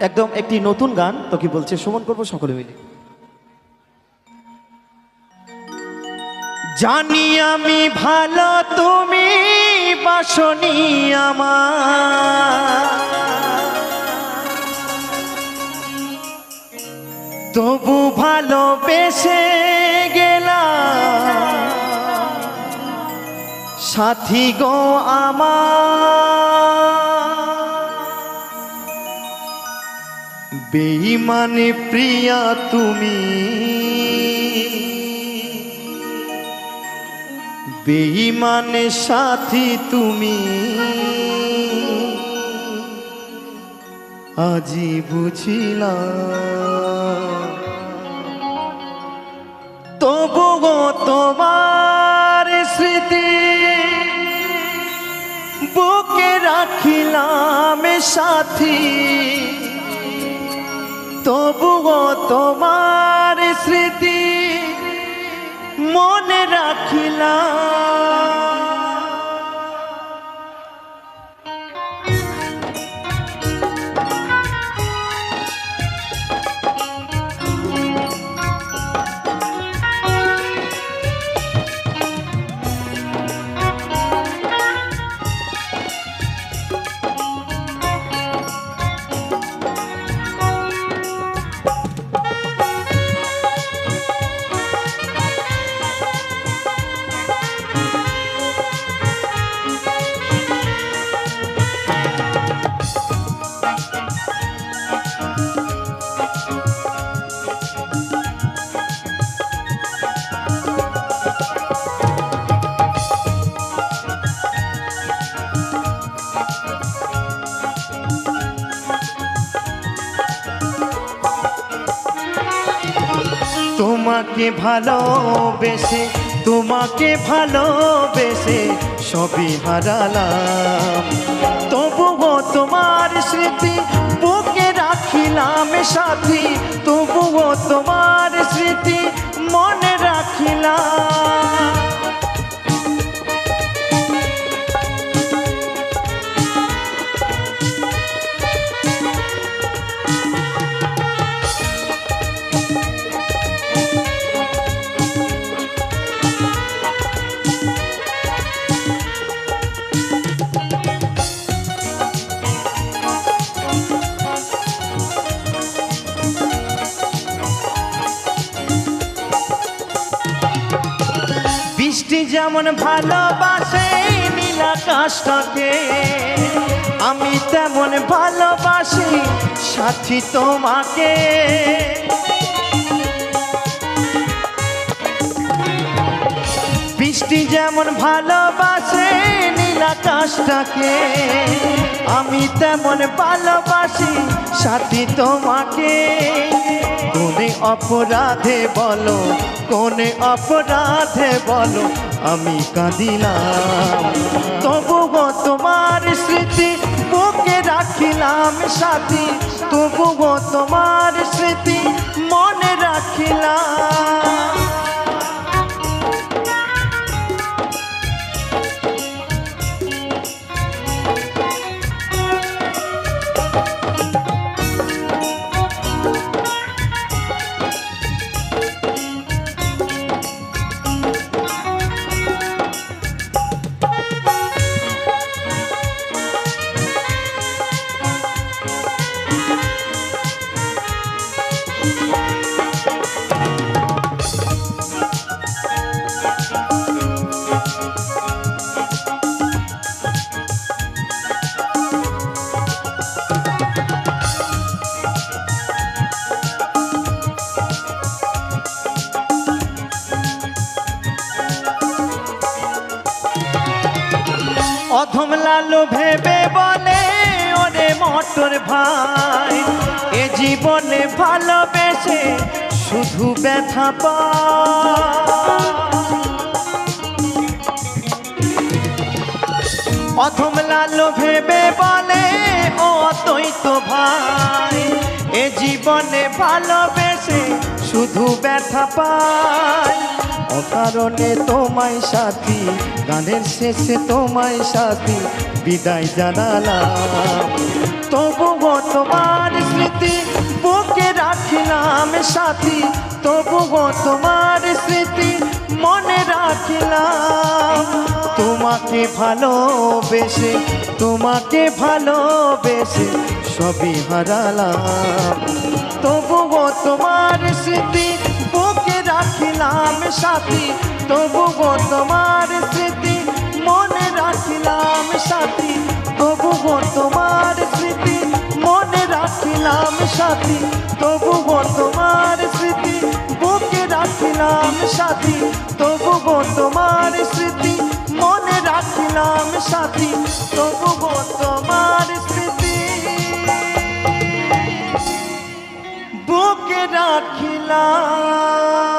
একদম একটি নতুন গান তোকে বলছে, শ্রবণ করবো সকলে মিলে। জানি আমি ভালো তুমি বাসনি আমার, তবু ভালোবেসে গেলাম সাথী গো আমার। বেঈমানে প্রিয়া তুমি, বেঈমানে সাথী তুমি, আজি বুঝিলাম। তবুও তোমার স্মৃতি বুকে রাখিলাম সাথী, তবুও তোমার স্মৃতি মনে রাখিলাম। তোমাকে ভালোবেসে, তোমাকে ভালোবেসে সবই হারালাম, তবুও তোমার স্মৃতি বুকে রাখিলাম সাথী, তবুও তোমার স্মৃতি মনে রাখিলাম। বৃষ্টি যেমন ভালোবাসে নীল আকাশটাকে, আমি তেমন ভালোবাসি সাথী তোমাকে। বৃষ্টি যেমন ভালোবাসে নীল আকাশটাকে, আমি তেমন ভালোবাসি সাথী তোমাকে। কোনে অপরাধে বলো, কোনে অপরাধে বলো আমি কাঁদিলাম, তবুও তোমার স্মৃতি বুকে রাখিলাম সাথী, তবুও তোমার স্মৃতি মনে রাখিলাম। অধম লালু ভেবে বলে, ওরে মটর ভাই এ জীবনে ভালোবেসে শুধু ব্যথা পায়। অধম লালু ভেবে বলে, ও অদ্বৈত ভাই এ জীবনে ভালোবেসে শুধু ব্যথা পায়। অকারণে তোমায় সাথী, গানের শেষে তোমায় সাথী বিদায় জানালাম, তবুও তোমার স্মৃতি বুকে রাখিলাম সাথী, তবুও তোমার স্মৃতি মনে রাখিলাম। তোমাকে ভালোবেসে, তোমাকে ভালোবেসে সবই হারালাম, তবুও তোমার স্মৃতি বুকে রাখিলাম সাথী, তবুও তোমার স্মৃতি মনে রাখিলাম সাথী, তবুও তোমার স্মৃতি মনে রাখিলাম সাথী, তবুও তোমার স্মৃতি বুকে রাখিলাম সাথী, তবুও তোমার স্মৃতি মনে রাখিলাম সাথী, তবুও তোমার স্মৃতি বুকে রাখিলাম।